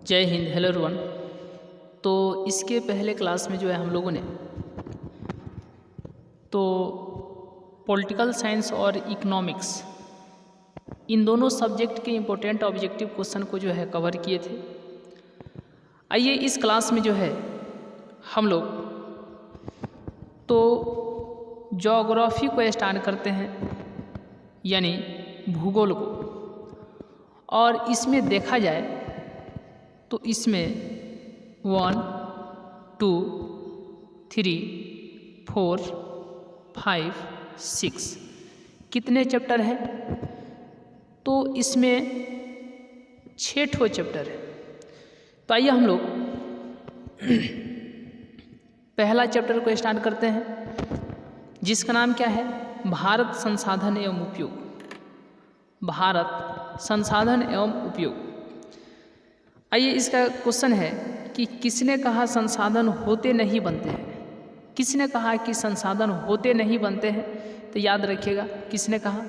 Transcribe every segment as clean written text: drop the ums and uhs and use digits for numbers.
जय Hind. Hello everyone. तो इसके पहले क्लास में जो है हम लोगों ने तो पॉलिटिकल साइंस और इकोनॉमिक्स इन दोनों सब्जेक्ट के इम्पोर्टेंट ऑब्जेक्टिव क्वेश्चन को जो है कवर किए थे। आइए इस क्लास में जो है हम लोग तो ज्योग्राफी को स्टार्ट करते हैं, यानी भूगोल को। और इसमें देखा जाए तो इसमें 1, 2, 3, 4, 5, 6 कितने चैप्टर हैं? तो इसमें 6 ठो चैप्टर है। तो आइए हम लोग पहला चैप्टर को स्टार्ट करते हैं, जिसका नाम क्या है? भारत संसाधन एवं उपयोग। भारत संसाधन एवं उपयोग। आइए इसका क्वेश्चन है कि किसने कहा संसाधन होते नहीं बनते हैं? किसने कहा कि संसाधन होते नहीं बनते हैं? तो याद रखिएगा किसने कहा?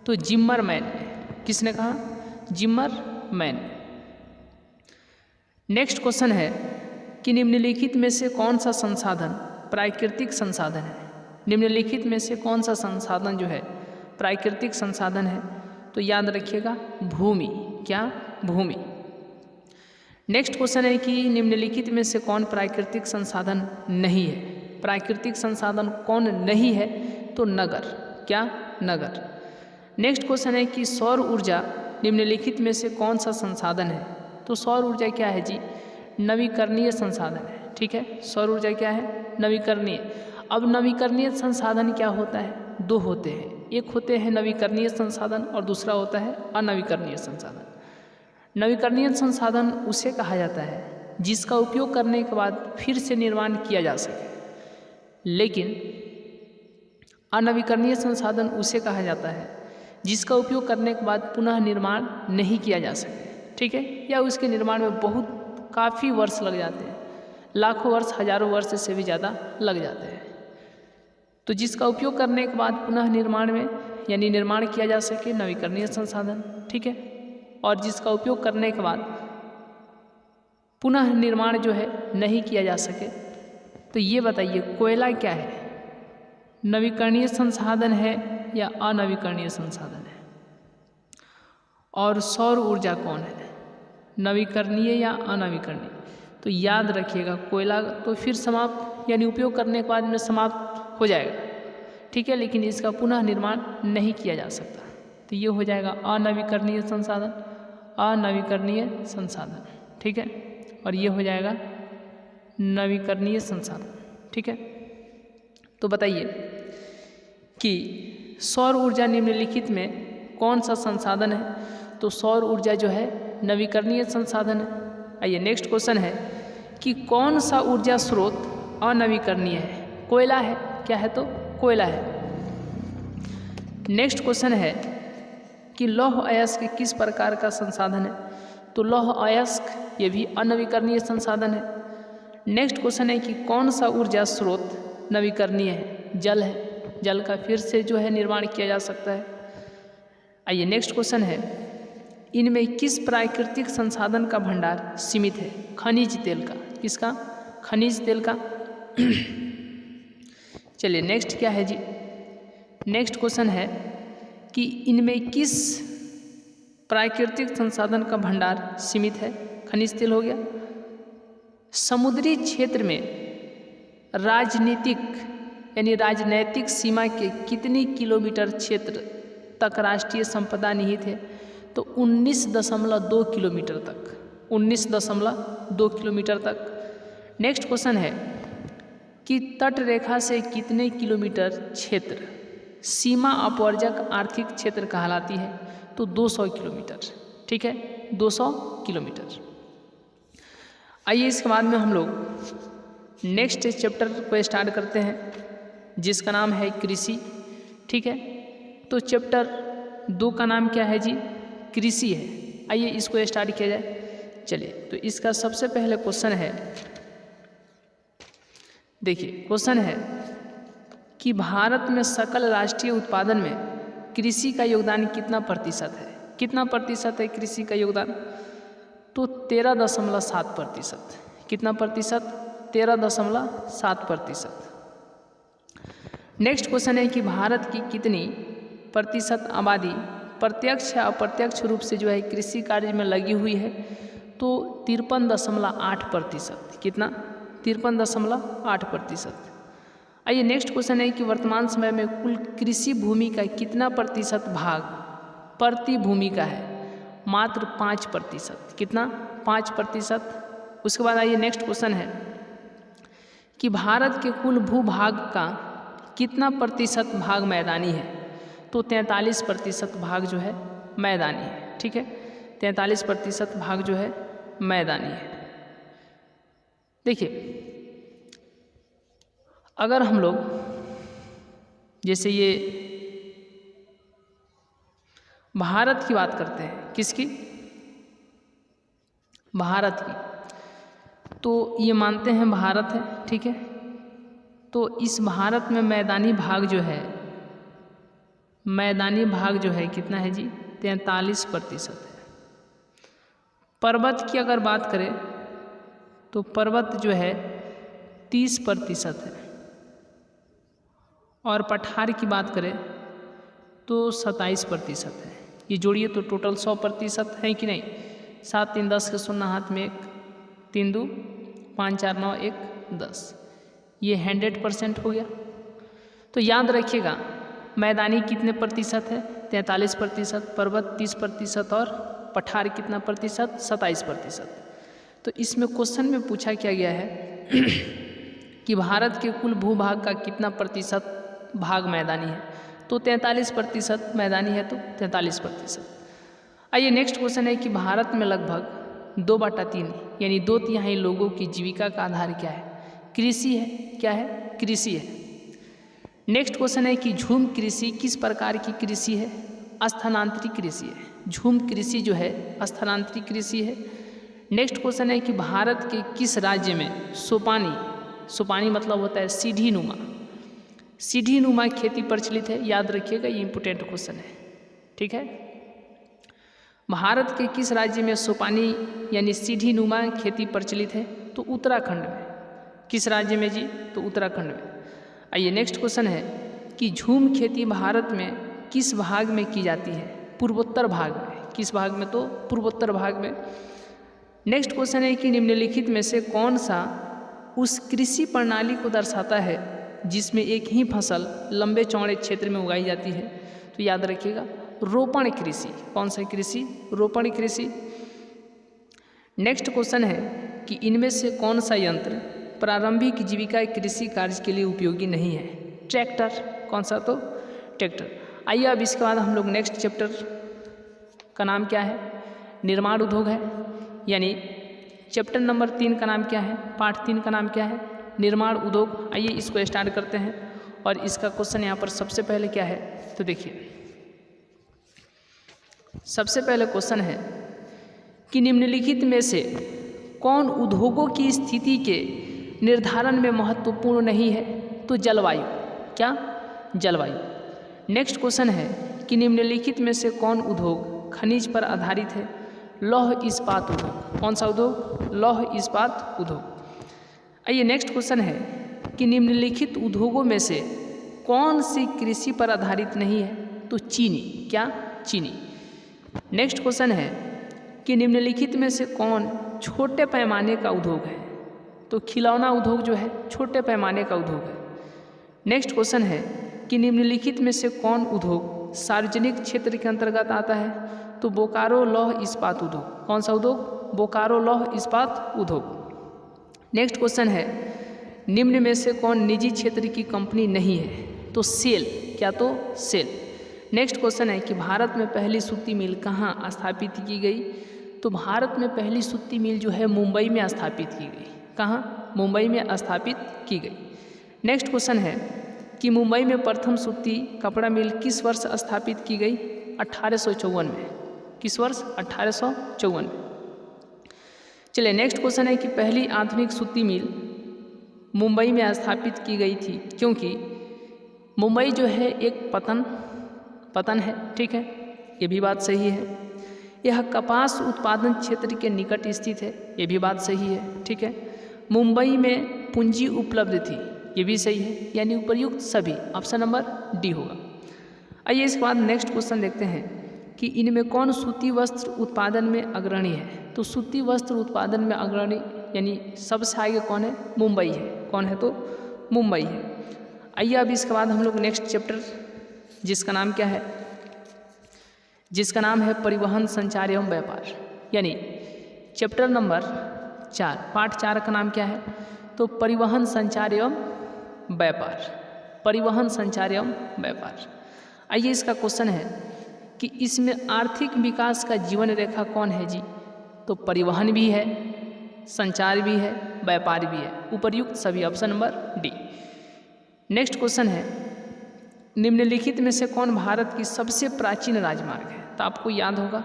तो जिम्मरमैन ने। किसने कहा? जिम्मरमैन। नेक्स्ट क्वेश्चन है कि निम्नलिखित में से कौन सा संसाधन प्राकृतिक संसाधन है? निम्नलिखित में से कौन सा संसाधन जो है प्राकृतिक संसाधन है? तो याद रखिएगा भूमि। क्या? भूमि। नेक्स्ट क्वेश्चन है कि निम्नलिखित में से कौन प्राकृतिक संसाधन नहीं है? प्राकृतिक संसाधन कौन नहीं है? तो नगर। क्या? नगर। नेक्स्ट क्वेश्चन है कि सौर ऊर्जा निम्नलिखित में से कौन सा संसाधन है? तो सौर ऊर्जा क्या है जी? नवीकरणीय संसाधन है। ठीक है, सौर ऊर्जा क्या है? नवीकरणीय। अब नवीकरणीय संसाधन क्या होता है? दो होते हैं, एक होते हैं नवीकरणीय संसाधन और दूसरा होता है अनवीकरणीय संसाधन। नवीकरणीय संसाधन उसे कहा जाता है जिसका उपयोग करने के बाद फिर से निर्माण किया जा सके, लेकिन अनवीकरणीय संसाधन उसे कहा जाता है जिसका उपयोग करने के बाद पुनः निर्माण नहीं किया जा सके। ठीक है, या उसके निर्माण में बहुत काफ़ी वर्ष लग जाते हैं, लाखों वर्ष, हजारों वर्ष से भी ज़्यादा लग जाते हैं। तो जिसका उपयोग करने के बाद पुनः निर्माण में यानी निर्माण किया जा सके, नवीकरणीय संसाधन। ठीक है, और जिसका उपयोग करने के बाद पुनः निर्माण जो है नहीं किया जा सके, तो ये बताइए कोयला क्या है? नवीकरणीय संसाधन है या अनवीकरणीय संसाधन है? और सौर ऊर्जा कौन है? नवीकरणीय या अनवीकरणीय? तो याद रखिएगा कोयला तो फिर समाप्त यानी उपयोग करने के बाद में समाप्त हो जाएगा। ठीक है, लेकिन इसका पुनः निर्माण नहीं किया जा सकता, तो ये हो जाएगा अनवीकरणीय संसाधन। अनवीकरणीय संसाधन। ठीक है, और ये हो जाएगा नवीकरणीय संसाधन। ठीक है, तो बताइए कि सौर ऊर्जा निम्नलिखित में कौन सा संसाधन है? तो सौर ऊर्जा जो है नवीकरणीय संसाधन है। आइए नेक्स्ट क्वेश्चन है कि कौन सा ऊर्जा स्रोत अनवीकरणीय है? कोयला है। क्या है? तो कोयला है। नेक्स्ट क्वेश्चन है कि लौह अयस्क किस प्रकार का संसाधन है? तो लौह अयस्क ये भी अनवीकरणीय संसाधन है। नेक्स्ट क्वेश्चन है कि कौन सा ऊर्जा स्रोत नवीकरणीय है? जल है। जल का फिर से जो है निर्माण किया जा सकता है। आइए नेक्स्ट क्वेश्चन है इनमें किस प्राकृतिक संसाधन का भंडार सीमित है? खनिज तेल का। किसका? खनिज तेल का। चलिए नेक्स्ट क्या है जी? नेक्स्ट क्वेश्चन है कि इनमें किस प्राकृतिक संसाधन का भंडार सीमित है? खनिज तेल हो गया। समुद्री क्षेत्र में राजनीतिक यानी राजनैतिक सीमा के कितनी किलोमीटर क्षेत्र तक राष्ट्रीय संपदा निहित है? तो 19.2 किलोमीटर तक। 19.2 किलोमीटर तक। नेक्स्ट क्वेश्चन है कि तट रेखा से कितने किलोमीटर क्षेत्र सीमा अपवर्जक आर्थिक क्षेत्र कहलाती है? तो 200 किलोमीटर। ठीक है, 200 किलोमीटर। आइए इसके बाद में हम लोग नेक्स्ट चैप्टर को स्टार्ट करते हैं, जिसका नाम है कृषि। ठीक है, तो चैप्टर 2 का नाम क्या है जी? कृषि है। आइए इसको स्टार्ट किया जाए। चलिए, तो इसका सबसे पहले क्वेश्चन है, देखिए क्वेश्चन है कि भारत में सकल राष्ट्रीय उत्पादन में कृषि का योगदान कितना प्रतिशत है? कितना प्रतिशत है कृषि का योगदान? तो 13.7%। कितना प्रतिशत? 13.7%। नेक्स्ट क्वेश्चन है कि भारत की कितनी प्रतिशत आबादी प्रत्यक्ष या अप्रत्यक्ष रूप से जो है कृषि कार्य में लगी हुई है? तो 53.8%। कितना? 53.8%। आइए नेक्स्ट क्वेश्चन है कि वर्तमान समय में कुल कृषि भूमि का कितना प्रतिशत भाग प्रति भूमि का है? मात्र 5%। कितना? 5%। उसके बाद आइए नेक्स्ट क्वेश्चन है कि भारत के कुल भूभाग का कितना प्रतिशत भाग मैदानी है? तो 43% भाग जो है मैदानी है। ठीक है, 43% भाग जो है मैदानी है। देखिए, अगर हम लोग जैसे ये भारत की बात करते हैं, किसकी? भारत की, तो ये मानते हैं भारत है। ठीक है, तो इस भारत में मैदानी भाग जो है, मैदानी भाग जो है कितना है जी? 43% है। पर्वत की अगर बात करें तो पर्वत जो है 30% है, और पठार की बात करें तो 27% है। ये जोड़िए तो टोटल 100% है कि नहीं? 7 3 10 के 0 हाथ में 1, 3 2 5 4 9 1 10, ये 100% हो गया। तो याद रखिएगा, मैदानी कितने प्रतिशत है? 43%, पर्वत 30% और पठार कितना प्रतिशत? 27%। तो इसमें क्वेश्चन में पूछा क्या गया है कि भारत के कुल भूभाग का कितना प्रतिशत भाग मैदानी है? तो 43% मैदानी है, तो 43%। आइए नेक्स्ट क्वेश्चन है कि भारत में लगभग 2/3 यानी 2/3 लोगों की जीविका का आधार क्या है? कृषि है। क्या है? कृषि है। नेक्स्ट क्वेश्चन है कि झूम कृषि किस प्रकार की कृषि है? स्थानांतरित कृषि है। झूम कृषि जो है स्थानांतरित कृषि है। नेक्स्ट क्वेश्चन है कि भारत के किस राज्य में सोपानी, सोपानी मतलब होता है सीढ़ी नुमा, सीढ़ी नुमा खेती प्रचलित है? याद रखिएगा, ये इंपोर्टेंट क्वेश्चन है। ठीक है, भारत के किस राज्य में सोपानी यानी सीढ़ी नुमा खेती प्रचलित है? तो उत्तराखंड में। किस राज्य में जी? तो उत्तराखंड में। आइए नेक्स्ट क्वेश्चन है कि झूम खेती भारत में किस भाग में की जाती है? पूर्वोत्तर भाग में। किस भाग में? तो पूर्वोत्तर भाग में। नेक्स्ट क्वेश्चन है कि निम्नलिखित में से कौन सा उस कृषि प्रणाली को दर्शाता है जिसमें एक ही फसल लंबे चौड़े क्षेत्र में उगाई जाती है? तो याद रखिएगा, रोपण कृषि। कौन सा कृषि? रोपण कृषि। नेक्स्ट क्वेश्चन है कि इनमें से कौन सा यंत्र प्रारंभिक जीविका कृषि कार्य के लिए उपयोगी नहीं है? ट्रैक्टर। कौन सा? तो ट्रैक्टर। आइए अब इसके बाद हम लोग नेक्स्ट चैप्टर का नाम क्या है? निर्माण उद्योग है, यानी चैप्टर नंबर 3 का नाम क्या है? पार्ट 3 का नाम क्या है? निर्माण उद्योग। आइए इसको स्टार्ट करते हैं, और इसका क्वेश्चन यहाँ पर सबसे पहले क्या है? तो देखिए, सबसे पहले क्वेश्चन है कि निम्नलिखित में से कौन उद्योगों की स्थिति के निर्धारण में महत्वपूर्ण नहीं है? तो जलवायु। क्या? जलवायु। नेक्स्ट क्वेश्चन है कि निम्नलिखित में से कौन उद्योग खनिज पर आधारित है? लौह इस्पात उद्योग। कौन सा उद्योग? लौह इस्पात उद्योग। आइए नेक्स्ट क्वेश्चन है कि निम्नलिखित उद्योगों में से कौन सी कृषि पर आधारित नहीं है? तो चीनी। क्या? चीनी। नेक्स्ट क्वेश्चन है कि निम्नलिखित में से कौन छोटे पैमाने का उद्योग है? तो खिलौना उद्योग जो है छोटे पैमाने का उद्योग है। नेक्स्ट क्वेश्चन है कि निम्नलिखित में से कौन उद्योग सार्वजनिक क्षेत्र के अंतर्गत आता है? तो बोकारो लौह इस्पात उद्योग। कौन सा उद्योग? बोकारो लौह इस्पात उद्योग। नेक्स्ट क्वेश्चन है निम्न में से कौन निजी क्षेत्र की कंपनी नहीं है? तो सेल। क्या? तो सेल। नेक्स्ट क्वेश्चन है कि भारत में पहली सूती मिल कहाँ स्थापित की गई? तो भारत में पहली सूती मिल जो है मुंबई में स्थापित की गई। कहाँ? मुंबई में स्थापित की गई। नेक्स्ट क्वेश्चन है कि मुंबई में प्रथम सूती कपड़ा मिल किस वर्ष स्थापित की गई? 1854 में। किस वर्ष? 1854 में। चलिए नेक्स्ट क्वेश्चन है कि पहली आधुनिक सूती मिल मुंबई में स्थापित की गई थी क्योंकि मुंबई जो है एक पतन है। ठीक है, ये भी बात सही है। यह कपास उत्पादन क्षेत्र के निकट स्थित है, ये भी बात सही है, ठीक है। मुंबई में पूंजी उपलब्ध थी, ये भी सही है, यानी उपर्युक्त सभी, ऑप्शन नंबर डी होगा। आइए इसके बाद नेक्स्ट क्वेश्चन देखते हैं कि इनमें कौन सूती वस्त्र उत्पादन में अग्रणी है। तो सूती वस्त्र उत्पादन में अग्रणी यानी सबसे आगे कौन है, मुंबई है। कौन है, तो मुंबई है। आइए अब इसके बाद हम लोग नेक्स्ट चैप्टर जिसका नाम क्या है, जिसका नाम है परिवहन, संचार एवं व्यापार, यानी चैप्टर नंबर 4, पार्ट 4 का नाम क्या है, तो परिवहन, संचार एवं व्यापार। परिवहन, संचार एवं व्यापार। आइए इसका क्वेश्चन है कि इसमें आर्थिक विकास का जीवन रेखा कौन है जी, तो परिवहन भी है, संचार भी है, व्यापार भी है, उपर्युक्त सभी, option number D. Next question है निम्नलिखित में से कौन भारत की सबसे प्राचीन राजमार्ग है। तो आपको याद होगा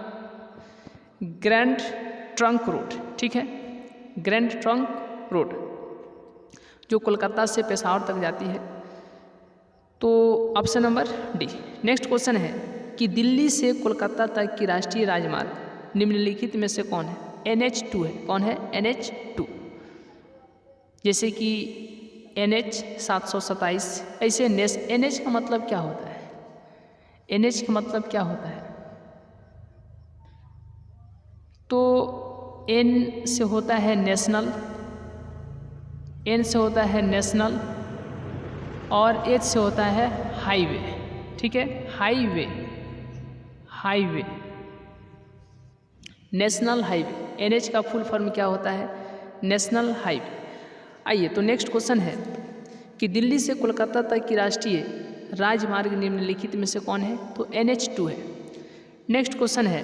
ग्रैंड ट्रंक रोड, ठीक है, ग्रैंड ट्रंक रोड जो कोलकाता से पेशावर तक जाती है, तो option number D. Next question है कि दिल्ली से कोलकाता तक की राष्ट्रीय राजमार्ग निम्नलिखित में से कौन है, NH2 है। कौन है, NH2। जैसे कि NH 727, ऐसे NH का मतलब क्या होता है, NH का मतलब क्या होता है, तो N से होता है नेशनल, N से होता है नेशनल, और H से होता है हाईवे, ठीक है, highway, highway, national highway. NH का फुल फॉर्म क्या होता है, नेशनल हाईवे। आइए तो नेक्स्ट क्वेश्चन है कि दिल्ली से कोलकाता तक की राष्ट्रीय राजमार्ग निम्नलिखित में से कौन है, तो NH2 है। नेक्स्ट क्वेश्चन है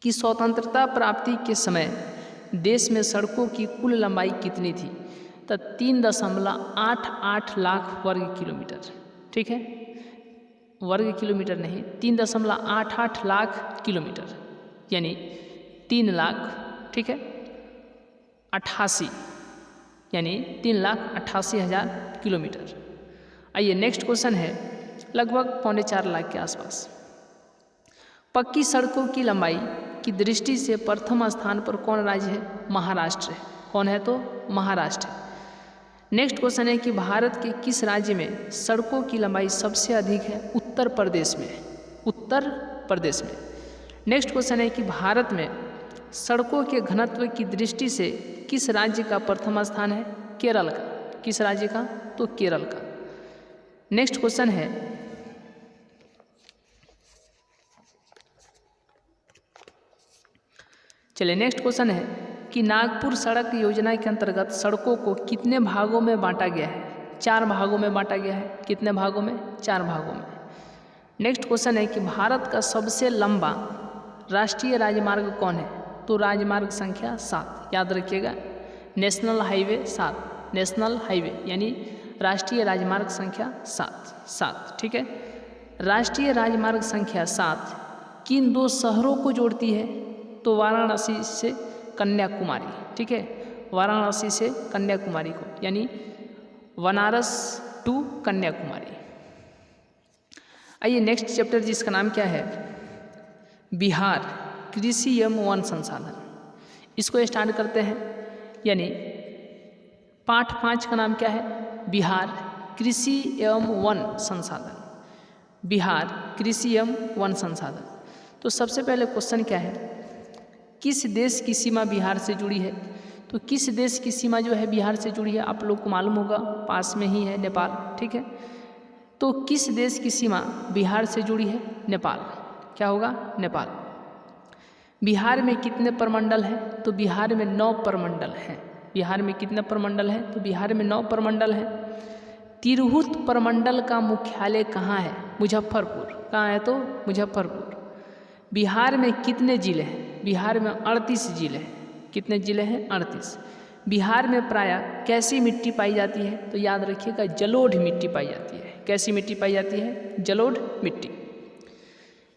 कि स्वतंत्रता प्राप्ति के समय देश में सड़कों की कुल लंबाई कितनी थी, तो 3.88 लाख वर्ग किलोमीटर, ठीक है, वर्ग किलोमीटर नहीं, 3.88 लाख किलोमीटर, यानी 3 लाख, ठीक है, 88, यानी 3,88,000 किलोमीटर। आइए नेक्स्ट क्वेश्चन है लगभग 4.25 लाख के आसपास। पक्की सड़कों की लंबाई की दृष्टि से प्रथम स्थान पर कौन राज्य है, महाराष्ट्र है। कौन है, तो महाराष्ट्र है। नेक्स्ट क्वेश्चन है कि भारत के किस राज्य में सड़कों की लंबाई सबसे अधिक है, उत्तर प्रदेश में, उत्तर प्रदेश में। नेक्स्ट क्वेश्चन है कि भारत में सड़कों के घनत्व की दृष्टि से किस राज्य का प्रथम स्थान है, केरल का। किस राज्य का, तो केरल का। नेक्स्ट क्वेश्चन है चलिए नेक्स्ट क्वेश्चन है कि नागपुर सड़क योजना के अंतर्गत सड़कों को कितने भागों में बांटा गया है, 4 भागों में बांटा गया है। कितने भागों में, 4 भागों में। नेक्स्ट क्वेश्चन है कि भारत का सबसे लंबा राष्ट्रीय राजमार्ग कौन है, तो राजमार्ग संख्या 7, याद रखिएगा, नेशनल हाईवे 7, नेशनल हाईवे यानी राष्ट्रीय राजमार्ग संख्या 7, ठीक है। राष्ट्रीय राजमार्ग संख्या 7 किन 2 शहरों को जोड़ती है, तो वाराणसी से कन्याकुमारी, ठीक है, वाराणसी से कन्याकुमारी को, यानी बनारस टू कन्याकुमारी। आइए नेक्स्ट चैप्टर जिसका नाम क्या है, बिहार कृषि एवं वन संसाधन, इसको स्टार्ट करते हैं। यानी पाठ 5 का नाम क्या है, बिहार कृषि एवं वन संसाधन, बिहार कृषि एवं वन संसाधन। तो सबसे पहले क्वेश्चन क्या है, किस देश की सीमा बिहार से जुड़ी है, तो किस देश की सीमा जो है बिहार से जुड़ी है, आप लोग को मालूम होगा, पास में ही है नेपाल, ठीक है। तो किस देश की सीमा बिहार से जुड़ी है, नेपाल, क्या होगा, नेपाल। बिहार में कितने प्रमंडल हैं, तो बिहार में 9 प्रमंडल हैं। बिहार में कितने प्रमंडल हैं, तो बिहार में 9 प्रमंडल हैं। तिरहुत प्रमंडल का मुख्यालय कहाँ है, मुजफ्फरपुर, कहाँ है, तो मुजफ्फरपुर। बिहार में कितने जिले हैं, बिहार में 38 जिले हैं। कितने जिले हैं, 38। बिहार में प्रायः कैसी मिट्टी पाई जाती है, तो याद रखिएगा जलोढ़ मिट्टी पाई जाती है। कैसी मिट्टी पाई जाती है, जलोढ़ मिट्टी।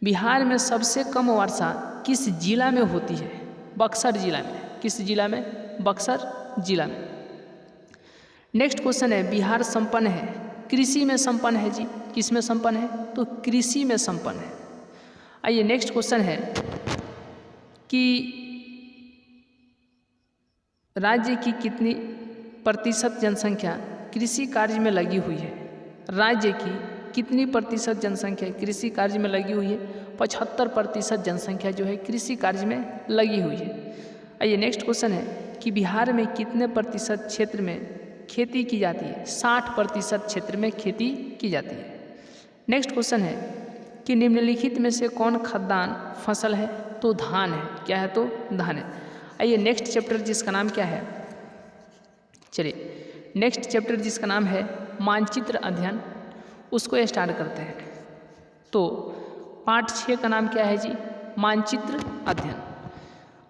बिहार में सबसे कम वर्षा किस जिला में होती है, बक्सर जिला में। किस जिला में, बक्सर जिला में। नेक्स्ट क्वेश्चन है, बिहार संपन्न है, कृषि में संपन्न है जी, किस में संपन्न है, तो कृषि में संपन्न है। आइए नेक्स्ट क्वेश्चन है कि राज्य की कितनी प्रतिशत जनसंख्या कृषि कार्य में लगी हुई है? राज्य की कितनी प्रतिशत जनसंख्या कृषि कार्य में लगी हुई है? 75% जनसंख्या जो है कृषि कार्य में लगी हुई है। आइए नेक्स्ट क्वेश्चन है कि बिहार में कितने प्रतिशत क्षेत्र में खेती की जाती है? 60% क्षेत्र में खेती की जाती है। नेक्स्ट क्वेश्चन है कि निम्नलिखित में से कौन खाद्यान्न फसल है? तो धान है। क्या है? तो धान है। आइए नेक्स्ट चैप्टर जिसका नाम क्या है, चलिए नेक्स्ट चैप्टर जिसका नाम है मानचित्र अध्ययन, उसको स्टार्ट करते हैं। तो पार्ट 6 का नाम क्या है जी? मानचित्र अध्ययन।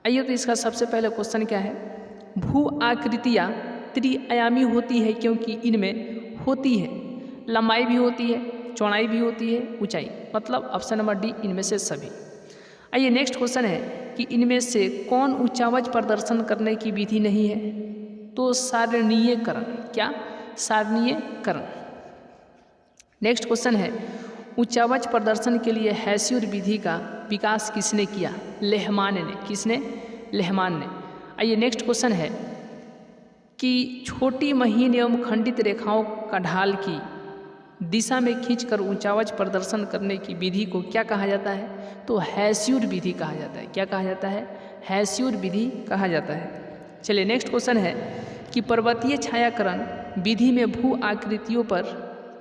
आइए तो इसका सबसे पहले क्वेश्चन क्या है? भू आकृतियाँ त्रिआयामी होती है क्योंकि इनमें होती है लंबाई भी होती है, चौड़ाई भी होती है, ऊंचाई, मतलब ऑप्शन नंबर डी इनमें से सभी। आइए नेक्स्ट क्वेश्चन है कि इनमें से कौन उच्चावच प्रदर्शन करने की विधि नहीं है? तो सारणीयकरण। क्या? सारणीयकरण। नेक्स्ट क्वेश्चन है उच्चावच प्रदर्शन के लिए हैस्यूर विधि का विकास किसने किया? लेहमान ने। किसने? लेहमान ने। आइए नेक्स्ट क्वेश्चन है कि छोटी महीन एवं खंडित रेखाओं का ढाल की दिशा में खींचकर ऊंचावच प्रदर्शन करने की विधि को क्या कहा जाता है? तो हैस्यूर विधि कहा जाता है। क्या कहा जाता है? हैस्यूर विधि कहा जाता है। चलिए नेक्स्ट क्वेश्चन है कि पर्वतीय छायाकरण विधि में भू आकृतियों पर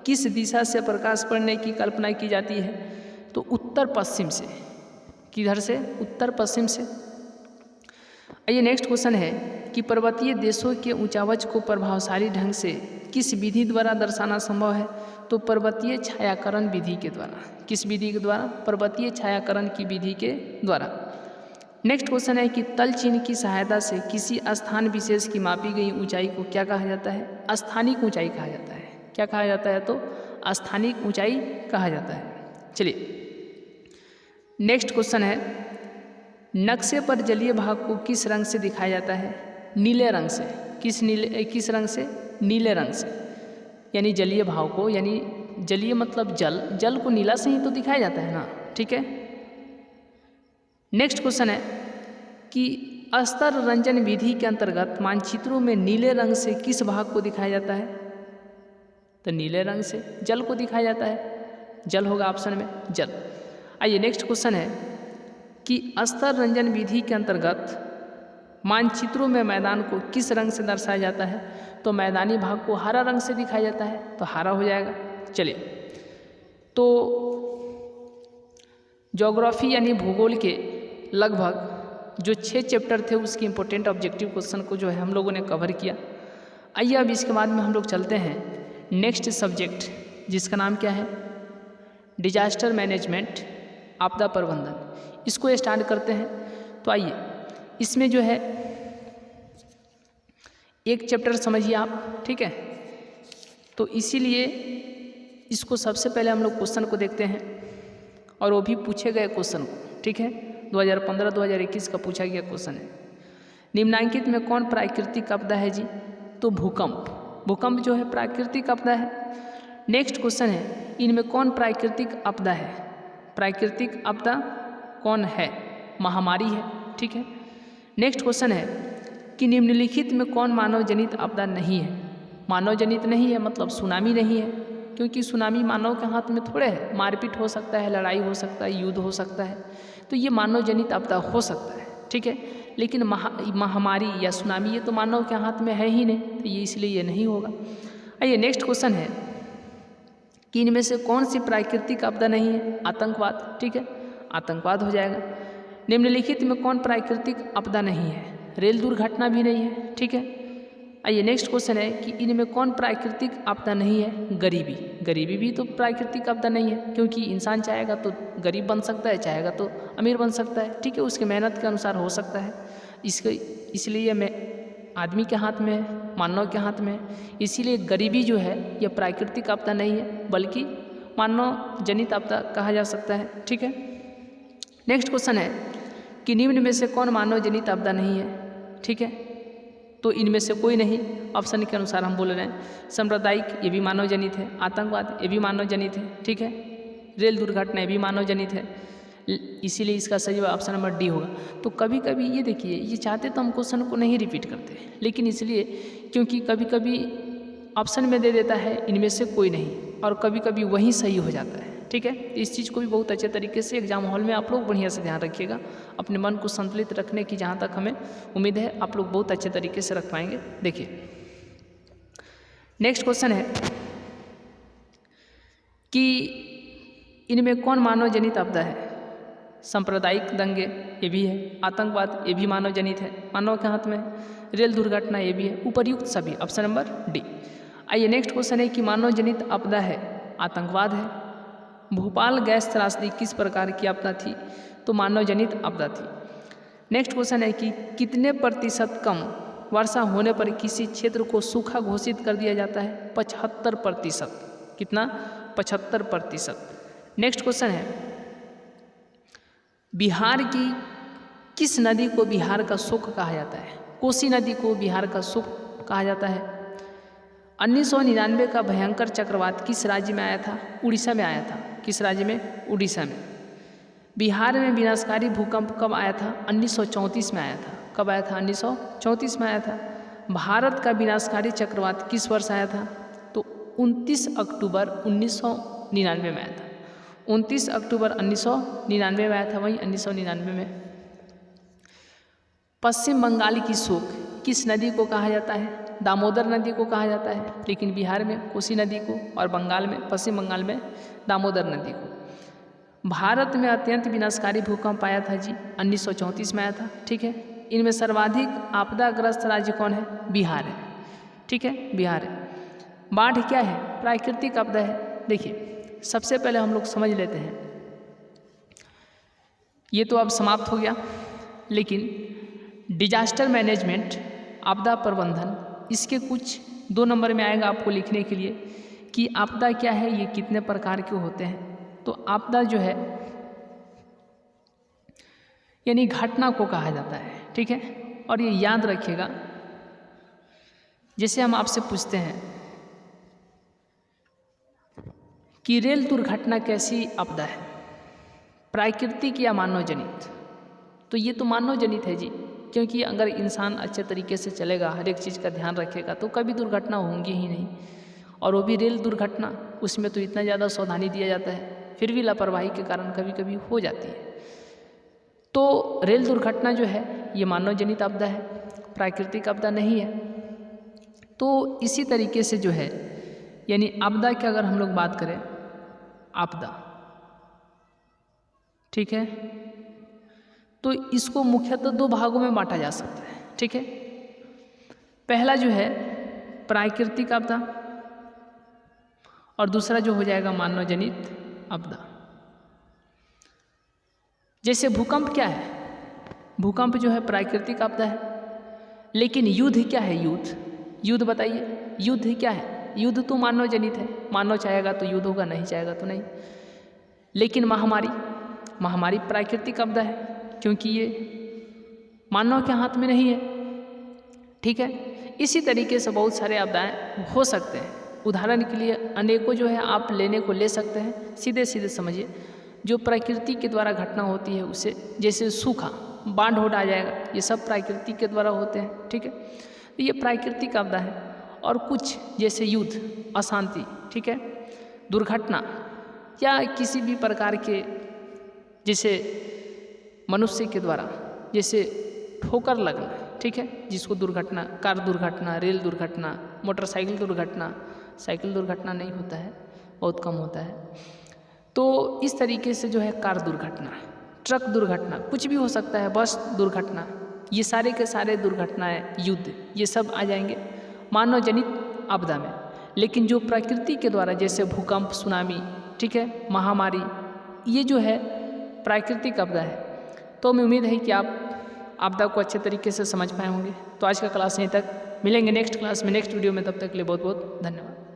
किस दिशा से प्रकाश पड़ने की कल्पना की जाती है? तो उत्तर पश्चिम से। किधर से? उत्तर पश्चिम से। आइए नेक्स्ट क्वेश्चन है कि पर्वतीय देशों के ऊंचावच को प्रभावशाली ढंग से किस विधि द्वारा दर्शाना संभव है? तो पर्वतीय छायाकरण विधि के द्वारा। किस विधि के द्वारा? पर्वतीय छायाकरण की विधि के द्वारा। नेक्स्ट क्वेश्चन है कि तल चिन्ह की सहायता से किसी स्थान विशेष की मापी गई ऊंचाई को क्या कहा जाता है? स्थानिक ऊंचाई कहा जाता है। क्या कहा जाता है? तो स्थानिक ऊंचाई कहा जाता है। चलिए नेक्स्ट क्वेश्चन है नक्शे पर जलीय भाग को किस रंग से दिखाया जाता है? नीले रंग से। किस रंग से? नीले रंग से। यानी जलीय भाव को, यानी जलीय मतलब जल, जल को नीला से ही तो दिखाया जाता है ना। ठीक है। नेक्स्ट क्वेश्चन है कि अस्तर रंजन विधि के अंतर्गत मानचित्रों में नीले रंग से किस भाग को दिखाया जाता है? तो नीले रंग से जल को दिखाया जाता है। जल होगा ऑप्शन में, जल। आइए नेक्स्ट क्वेश्चन है कि अस्तर रंजन विधि के अंतर्गत मानचित्रों में मैदान को किस रंग से दर्शाया जाता है? तो मैदानी भाग को हरा रंग से दिखाया जाता है, तो हरा हो जाएगा। चलिए तो ज्योग्राफी यानी भूगोल के लगभग जो 6 चैप्टर थे उसके इंपॉर्टेंट ऑब्जेक्टिव क्वेश्चन को जो है हम लोगों ने कवर किया। आइए अब इसके बाद में हम लोग चलते हैं नेक्स्ट सब्जेक्ट जिसका नाम क्या है? डिजास्टर मैनेजमेंट, आपदा प्रबंधन। इसको स्टार्ट करते हैं। तो आइए इसमें जो है एक चैप्टर समझिए आप, ठीक है। तो इसीलिए इसको सबसे पहले हम लोग क्वेश्चन को देखते हैं और वो भी पूछे गए क्वेश्चन को, ठीक है। 2015-2021 का पूछा गया क्वेश्चन है। निम्नांकित में कौन प्राकृतिक आपदा है जी? तो भूकंप। भूकंप जो है प्राकृतिक आपदा है। नेक्स्ट क्वेश्चन है इनमें कौन प्राकृतिक आपदा है? प्राकृतिक आपदा कौन है? महामारी है, ठीक है। नेक्स्ट क्वेश्चन है कि निम्नलिखित में कौन मानव जनित आपदा नहीं है? मानव जनित नहीं है मतलब सुनामी नहीं है, क्योंकि सुनामी मानव के हाथ में थोड़े है। मारपीट हो सकता है, लड़ाई हो सकता है, युद्ध हो सकता है, तो ये मानव जनित आपदा हो सकता है, ठीक है। लेकिन महामारी या सुनामी ये तो मानव के हाथ में है ही नहीं, तो ये इसलिए ये नहीं होगा। आइए नेक्स्ट क्वेश्चन है कि इनमें से कौन सी प्राकृतिक आपदा नहीं है? आतंकवाद, ठीक है, आतंकवाद हो जाएगा। निम्नलिखित में कौन प्राकृतिक आपदा नहीं है? रेल दुर्घटना भी नहीं है, ठीक है। आइए नेक्स्ट क्वेश्चन है कि इनमें कौन प्राकृतिक आपदा नहीं है? गरीबी। गरीबी भी तो प्राकृतिक आपदा नहीं है, क्योंकि इंसान चाहेगा तो गरीब बन सकता है, चाहेगा तो अमीर बन सकता है, ठीक है, उसके मेहनत के अनुसार हो सकता है। इसलिए मैं आदमी के हाथ में है, मानव के हाथ में है, इसीलिए गरीबी जो है यह प्राकृतिक आपदा नहीं है बल्कि मानव जनित आपदा कहा जा सकता है, ठीक है। नेक्स्ट क्वेश्चन है कि निम्न में से कौन मानव जनित आपदा नहीं है? ठीक है, तो इनमें से कोई नहीं। ऑप्शन के अनुसार हम बोल रहे हैं सांप्रदायिक, ये भी मानव जनित है। आतंकवाद, ये भी मानव जनित है, ठीक है। रेल दुर्घटना, ये भी मानव जनित है। इसीलिए इसका सही ऑप्शन नंबर डी होगा। तो कभी कभी ये देखिए, ये चाहते तो हम क्वेश्चन को नहीं रिपीट करते, लेकिन इसलिए क्योंकि कभी कभी ऑप्शन में दे देता है इनमें से कोई नहीं, और कभी कभी वही सही हो जाता है। ठीक है, इस चीज़ को भी बहुत अच्छे तरीके से एग्जाम हॉल में आप लोग बढ़िया से ध्यान रखिएगा। अपने मन को संतुलित रखने की जहाँ तक हमें उम्मीद है आप लोग बहुत अच्छे तरीके से रख पाएंगे। देखिए नेक्स्ट क्वेश्चन है कि इनमें कौन मानव जनित आपदा है? सांप्रदायिक दंगे ये भी है, आतंकवाद ये भी मानव जनित है, मानव के हाथ में है, रेल दुर्घटना ये भी है, उपर्युक्त सभी, ऑप्शन नंबर डी। आइए नेक्स्ट क्वेश्चन है कि मानव जनित आपदा है, आतंकवाद है। भोपाल गैस त्रासदी किस प्रकार की आपदा थी? तो मानव जनित आपदा थी। नेक्स्ट क्वेश्चन है कि कितने प्रतिशत कम वर्षा होने पर किसी क्षेत्र को सूखा घोषित कर दिया जाता है? 75%। कितना? 75%। नेक्स्ट क्वेश्चन है बिहार की किस नदी को बिहार का शोक कहा जाता है? कोसी नदी को बिहार का शोक कहा जाता है। 1999 का भयंकर चक्रवात किस राज्य में आया था? उड़ीसा में आया था। किस राज्य में? उड़ीसा में। बिहार में विनाशकारी भूकंप कब आया था? 1934 में आया था। कब आया था? 1934 में आया था। भारत का विनाशकारी चक्रवात किस वर्ष आया था? तो 29 अक्टूबर 1999 में आया था। 29 अक्टूबर 1999 में आया था, वहीं 1999 में। पश्चिम बंगाल की शोक किस नदी को कहा जाता है? दामोदर नदी को कहा जाता है, लेकिन बिहार में कोसी नदी को और बंगाल में, पश्चिम बंगाल में दामोदर नदी को। भारत में अत्यंत विनाशकारी भूकंप आया था जी, 1934 में आया था। ठीक है, इनमें सर्वाधिक आपदाग्रस्त राज्य कौन है? बिहार है। ठीक है, बिहार है। बाढ़ क्या है? प्राकृतिक आपदा है। देखिए सबसे पहले हम लोग समझ लेते हैं, ये तो अब समाप्त हो गया, लेकिन डिजास्टर मैनेजमेंट, आपदा प्रबंधन, इसके कुछ 2 नंबर में आएगा आपको लिखने के लिए कि आपदा क्या है, ये कितने प्रकार के होते हैं। तो आपदा जो है यानी घटना को कहा जाता है। ठीक है, और ये याद रखिएगा, जैसे हम आपसे पूछते हैं कि रेल दुर्घटना कैसी आपदा है, प्राकृतिक या मानव जनित? तो ये तो मानव जनित है जी, क्योंकि अगर इंसान अच्छे तरीके से चलेगा, हर एक चीज़ का ध्यान रखेगा, तो कभी दुर्घटना होंगी ही नहीं। और वो भी रेल दुर्घटना, उसमें तो इतना ज़्यादा सावधानी दिया जाता है, फिर भी लापरवाही के कारण कभी कभी हो जाती है। तो रेल दुर्घटना जो है ये मानव जनित आपदा है, प्राकृतिक आपदा नहीं है। तो इसी तरीके से जो है यानी आपदा की अगर हम लोग बात करें, आपदा, ठीक है, तो इसको मुख्यतः 2 भागों में बांटा जा सकता है। ठीक है, पहला जो है प्राकृतिक आपदा और दूसरा जो हो जाएगा मानव जनित आपदा। जैसे भूकंप क्या है? भूकंप जो है प्राकृतिक आपदा है, लेकिन युद्ध क्या है? युद्ध बताइए, युद्ध क्या है? युद्ध तो मानव जनित है, मानव चाहेगा तो युद्ध होगा, नहीं चाहेगा तो नहीं। लेकिन महामारी प्राकृतिक आपदा है, क्योंकि ये मानव के हाथ में नहीं है। ठीक है, इसी तरीके से बहुत सारे आपदाएं हो सकते हैं। उदाहरण के लिए अनेकों जो है आप लेने को ले सकते हैं। सीधे सीधे समझिए, जो प्रकृति के द्वारा घटना होती है उसे, जैसे सूखा, बाढ़ आ जाएगा, ये सब प्रकृति के द्वारा होते हैं। ठीक है, तो ये प्राकृतिक आपदा है। और कुछ जैसे युद्ध, अशांति, ठीक है, दुर्घटना या किसी भी प्रकार के, जैसे मनुष्य के द्वारा जैसे ठोकर लगना, ठीक है, जिसको दुर्घटना, कार दुर्घटना, रेल दुर्घटना, मोटरसाइकिल दुर्घटना, साइकिल दुर्घटना नहीं होता है, बहुत कम होता है। तो इस तरीके से जो है कार दुर्घटना, ट्रक दुर्घटना, कुछ भी हो सकता है, बस दुर्घटना, ये सारे के सारे दुर्घटनाएं, युद्ध, ये सब आ जाएंगे मानव जनित आपदा में। लेकिन जो प्रकृति के द्वारा, जैसे भूकंप, सुनामी, ठीक है, महामारी, ये जो है प्राकृतिक आपदा है। तो हमें उम्मीद है कि आप आपदा को अच्छे तरीके से समझ पाए होंगे। तो आज का क्लास यहीं तक, मिलेंगे नेक्स्ट क्लास में, नेक्स्ट वीडियो में, तब तक के लिए बहुत बहुत धन्यवाद।